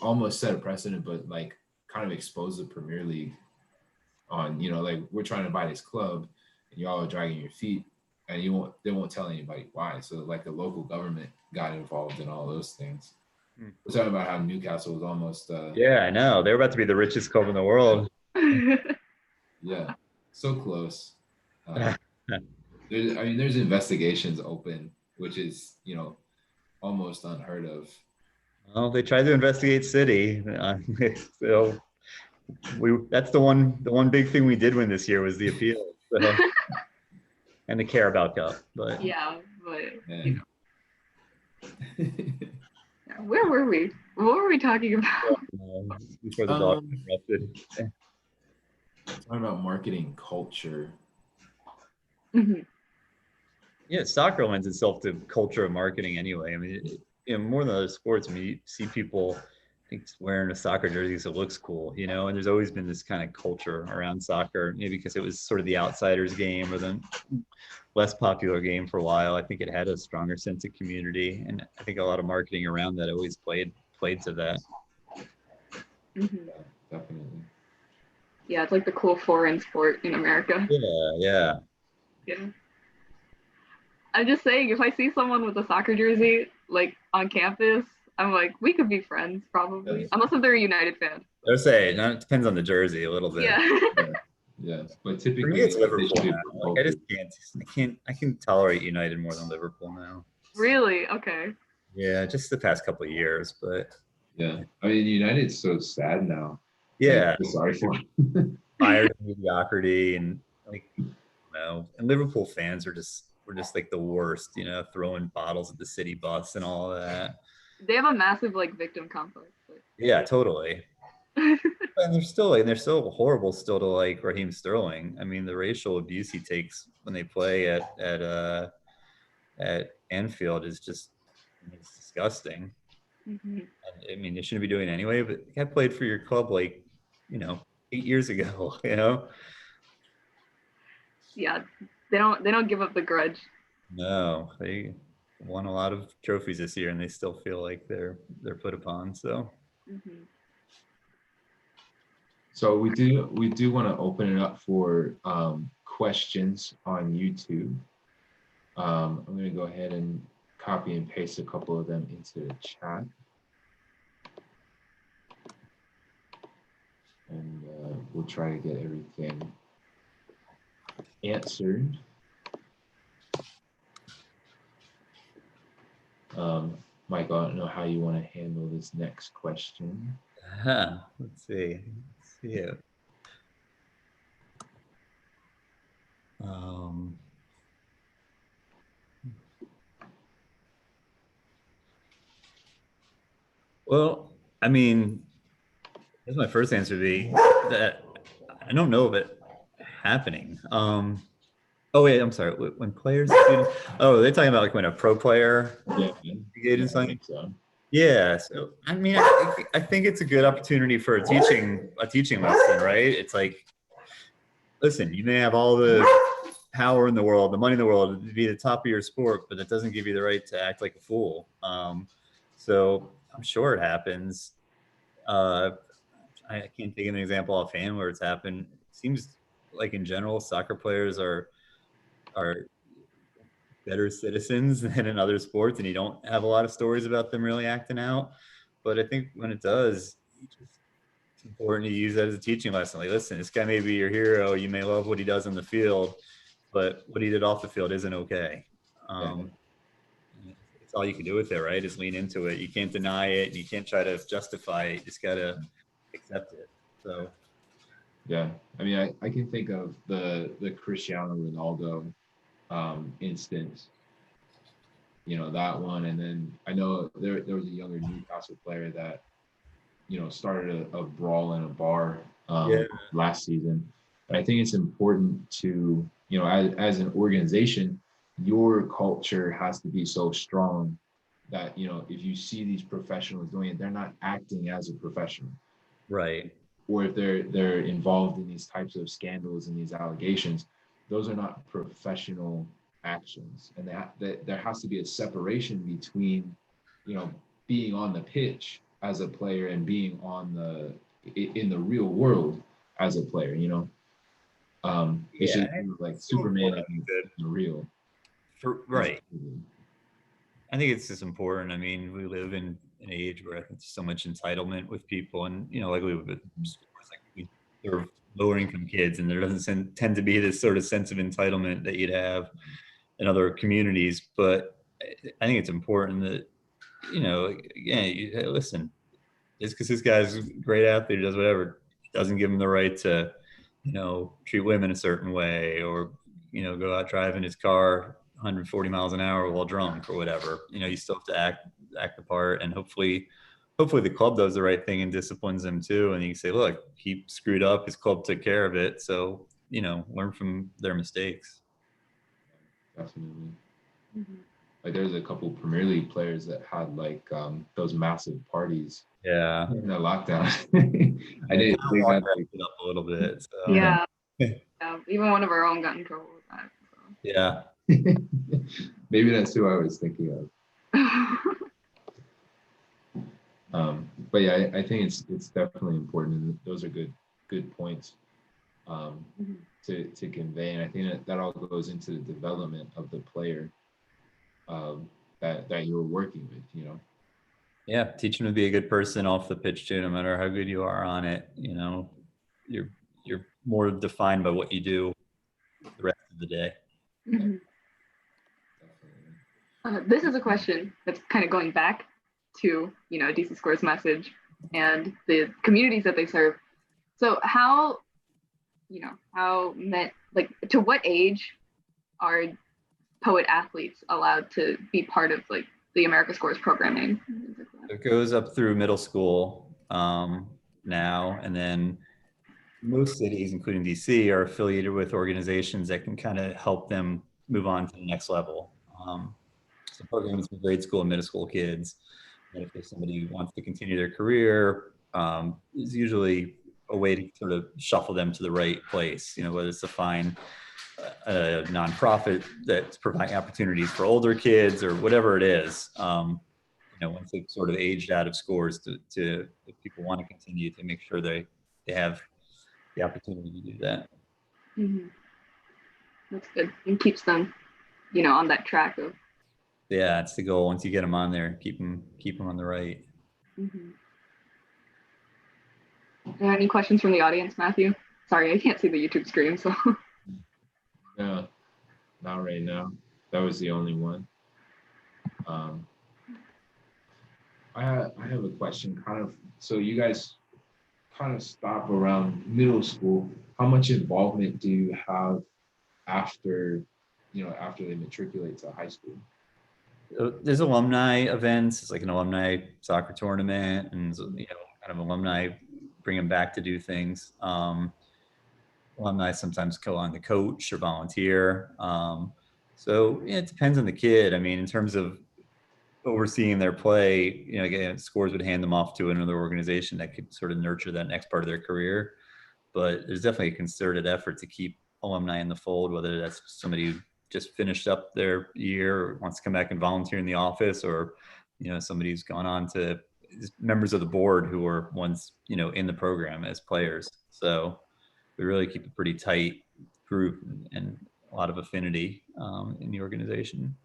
almost set a precedent, but like kind of expose the Premier League on, like, we're trying to buy this club and y'all are dragging your feet, and they won't tell anybody why. So like the local government got involved in all those things. We're talking about how Newcastle was almost Yeah, I know. They were about to be the richest club in the world. yeah, so close. There's investigations open, which is, almost unheard of. Well, they tried to investigate City. So that's the one big thing we did win this year was the appeal. So, and the Carabao Cup. But yeah, but Yeah. where were we? What were we talking about? before the dog interrupted. Talking about marketing culture. Mhm. Yeah, soccer lends itself to culture of marketing anyway. I mean, more than other sports, I mean, you see people, I think, wearing a soccer jersey because it looks cool, and there's always been this kind of culture around soccer, maybe because it was sort of the outsiders game or the less popular game for a while. I think it had a stronger sense of community, and I think a lot of marketing around that always played to that. Mhm. Yeah, definitely. Yeah, it's like the cool foreign sport in America. Yeah. I'm just saying, if I see someone with a soccer jersey like on campus, I'm like, we could be friends probably, unless if they're a United fan. I would say it depends on the jersey a little bit. Yeah. Yeah, but For typically me, it's Liverpool they should now. Like, I can tolerate United more than Liverpool now. Really? Okay. Yeah, just the past couple of years, but yeah. I mean, United's so sad now. yeah, Like, sorry for it. tired of mediocrity, and and Liverpool fans were just like the worst, throwing bottles at the city bus and all of that. They have a massive like victim complex. Yeah, totally. And they're still horrible still to like Raheem Sterling. I mean, the racial abuse he takes when they play at Anfield is just, it's disgusting. Mm-hmm. I mean, you shouldn't be doing it anyway, but the guy played for your club 8 years ago, Yeah, they don't give up the grudge. No, they won a lot of trophies this year and they still feel like they're put upon. So Mm-hmm. So we do want to open it up for questions on YouTube. I'm going to go ahead and copy and paste a couple of them into the chat. And we'll try to get everything answered. Michael, I don't know how you want to handle this next question. let's see. It. Well, I mean, that's my first answer to be that I don't know of it happening. Oh wait, I'm sorry. When players, students, oh, they're talking about like when a pro player Yeah, engages I something. think so. Yeah, so I mean, I think it's a good opportunity for a teaching lesson, right? It's like, listen, you may have all the power in the world, the money in the world to be the top of your sport, but that doesn't give you the right to act like a fool. So I'm sure it happens. Uh, I can't think of an example offhand where it's happened. It seems like in general, soccer players are better citizens than in other sports, and you don't have a lot of stories about them really acting out. But I think when it does, it's important to use that as a teaching lesson. Like, listen, this guy may be your hero. You may love what he does on the field, but what he did off the field isn't okay. Um, it's all you can do with it, right? Is lean into it. You can't deny it. You can't try to justify it. You just gotta accept it. So Yeah, I mean, I can think of the Cristiano Ronaldo instance, that one, and then I know there was a younger Newcastle player that started a brawl in a bar yeah, last season. But I think it's important to as an organization, your culture has to be so strong that if you see these professionals doing it, they're not acting as a professional, right. or if they're involved in these types of scandals and these allegations, those are not professional actions, and that there has to be a separation between being on the pitch as a player and being in the real world as a player. It's Yeah, just like it's so Superman important. isn't real. Right. I think it's just important. I mean, we live in an age where I think there's so much entitlement with people, and like we live with schools, like we serve lower income kids, and there doesn't tend to be this sort of sense of entitlement that you'd have in other communities. But I think it's important that again, hey, listen, just because this guy's a great athlete, does whatever, doesn't give him the right to treat women a certain way, or go out driving his car 140 miles an hour while drunk or whatever. You still have to act the part, and hopefully the club does the right thing and disciplines him too. And you can say, look, he screwed up, his club took care of it, so learn from their mistakes. Definitely. Like there's a couple Premier League players that had like those massive parties Yeah, in the lockdown. I it didn't kind of think walked that. it up a little bit. So. Yeah. Yeah. Even one of our own got in trouble with that. So. Yeah. Maybe that's who I was thinking of. But yeah, I think it's definitely important, and those are good points to convey. And I think that all goes into the development of the player that you're working with. Yeah, teach them to be a good person off the pitch too, no matter how good you are on it. You're more defined by what you do the rest of the day. This is a question that's kind of going back to DC Square's message and the communities that they serve. So how to what age are poet athletes allowed to be part of like the America Scores programming? It goes up through middle school now, and then most cities, including DC, are affiliated with organizations that can kind of help them move on to the next level. So programs for grade school and middle school kids. And if there's somebody who wants to continue their career, is usually a way to sort of shuffle them to the right place. Whether it's to find a nonprofit that's providing opportunities for older kids or whatever it is. Once they've sort of aged out of scores, to if people want to continue, to make sure they have the opportunity to do that. Mm-hmm. That's good, and keeps them, on that track of. Yeah, it's the goal. Once you get them on there, keep them on the right. Mm-hmm. Any questions from the audience, Matthew? Sorry, I can't see the YouTube screen, so. No, not right now. That was the only one. I have a question. So you guys kind of stop around middle school. How much involvement do you have after they matriculate to high school? There's alumni events. It's like an alumni soccer tournament, and kind of alumni bring them back to do things. Alumni sometimes go on to coach or volunteer. So yeah, it depends on the kid. I mean, in terms of overseeing their play, again, scores would hand them off to another organization that could sort of nurture that next part of their career. But there's definitely a concerted effort to keep alumni in the fold, whether that's somebody who just finished up their year or wants to come back and volunteer in the office, or somebody who's gone on to members of the board who were once in the program as players. So we really keep a pretty tight group and a lot of affinity in the organization.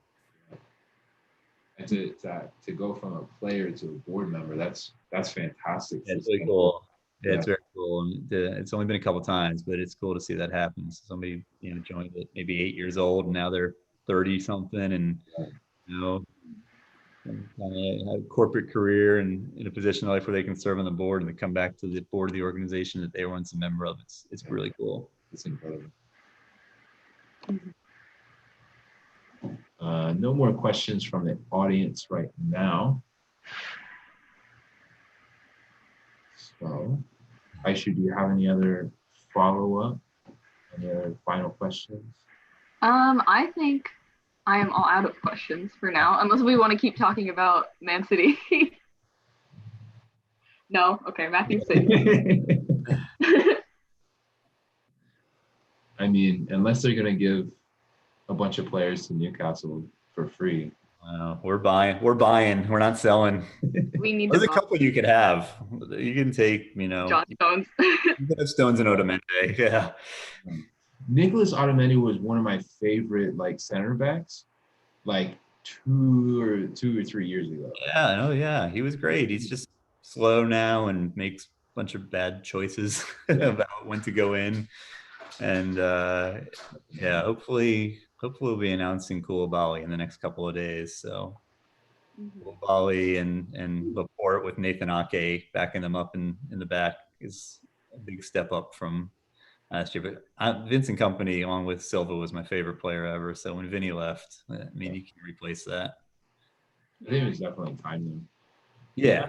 And to go from a player to a board member, that's fantastic. Yeah, it's really cool. Yeah, it's very cool. And it's only been a couple of times, but it's cool to see that happen. So somebody joined it maybe 8 years old, and now they're 30 something, and and kind of have a corporate career and in a position in life where they can serve on the board and they come back to the board of the organization that they were once a member of. It's really cool. It's incredible. No more questions from the audience right now. So, Aisha, do you have any other follow-up? Any other final questions? I think I am all out of questions for now, unless we want to keep talking about Man City. No? Okay, Matthew said. I mean, unless they're going to give a bunch of players to Newcastle for free. We're buying. We're not selling. We need. There's a couple you could have. You can take, John Stones. You can have Stones and Otamendi. Yeah. Nicholas Otamendi was one of my favorite center backs, 2 or 3 years ago. Yeah. Oh yeah. He was great. He's just slow now and makes a bunch of bad choices about when to go in. And hopefully we'll be announcing Koulibaly in the next couple of days. So Koulibaly and Laporte with Nathan Ake backing them up in the back is a big step up from last year. But Vincent Kompany, along with Silva, was my favorite player ever. So when Vinny left, I mean, you can replace that. I think it was definitely time. Yeah.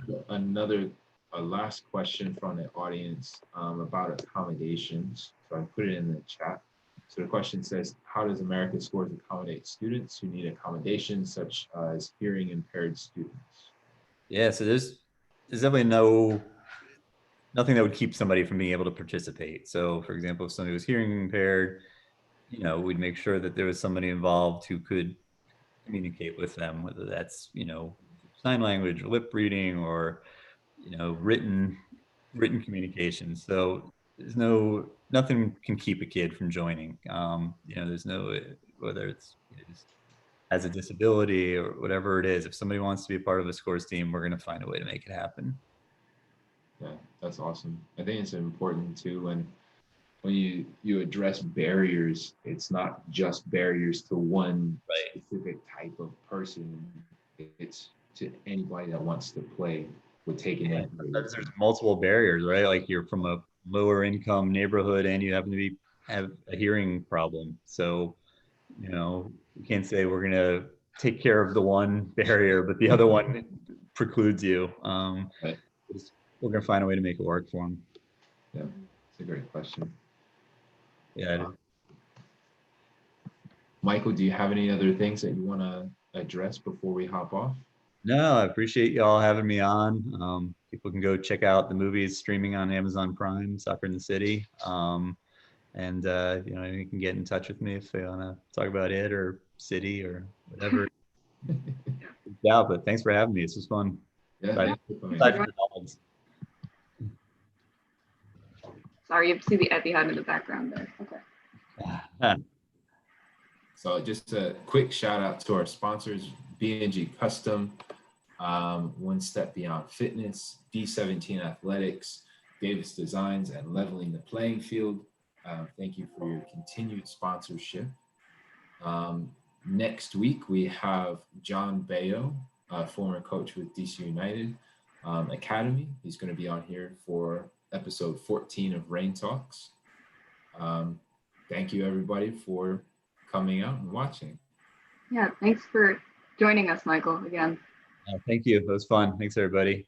A last question from the audience about accommodations. So I put it in the chat. So the question says, how does American Scores accommodate students who need accommodations such as hearing impaired students? Yeah, so there's definitely nothing that would keep somebody from being able to participate. So for example, if somebody was hearing impaired, we'd make sure that there was somebody involved who could communicate with them, whether that's, sign language or lip reading or, written communication. So there's nothing can keep a kid from joining. There's no, whether it's just has a disability or whatever it is, if somebody wants to be a part of the Scores team, we're going to find a way to make it happen. Yeah, that's awesome. I think it's important too when you address barriers, it's not just barriers to one specific type of person. It's to anybody that wants to play with taking that. There's multiple barriers, right? Like you're from a lower income neighborhood and you happen to have a hearing problem. So, we can't say we're going to take care of the one barrier, but the other one precludes you. We're going to find a way to make it work for them. Yeah, it's a great question. Yeah. Michael, do you have any other things that you want to address before we hop off? No, I appreciate y'all having me on. People can go check out the movies streaming on Amazon Prime, Soccer in the City. And you can get in touch with me if you want to talk about it or City or whatever. Yeah, but thanks for having me. This was fun. Yeah. Sorry, you have to see the Etihad in the background there. Okay. So just a quick shout out to our sponsors, B&G Custom, One Step Beyond Fitness, D17 Athletics, Davis Designs, and Leveling the Playing Field. Thank you for your continued sponsorship. Next week, we have John Bayo, former coach with DC United Academy. He's going to be on here for episode 14 of Rain Talks. Thank you, everybody, for coming out and watching. Yeah, thanks for joining us, Michael, again. Thank you. It was fun. Thanks, everybody.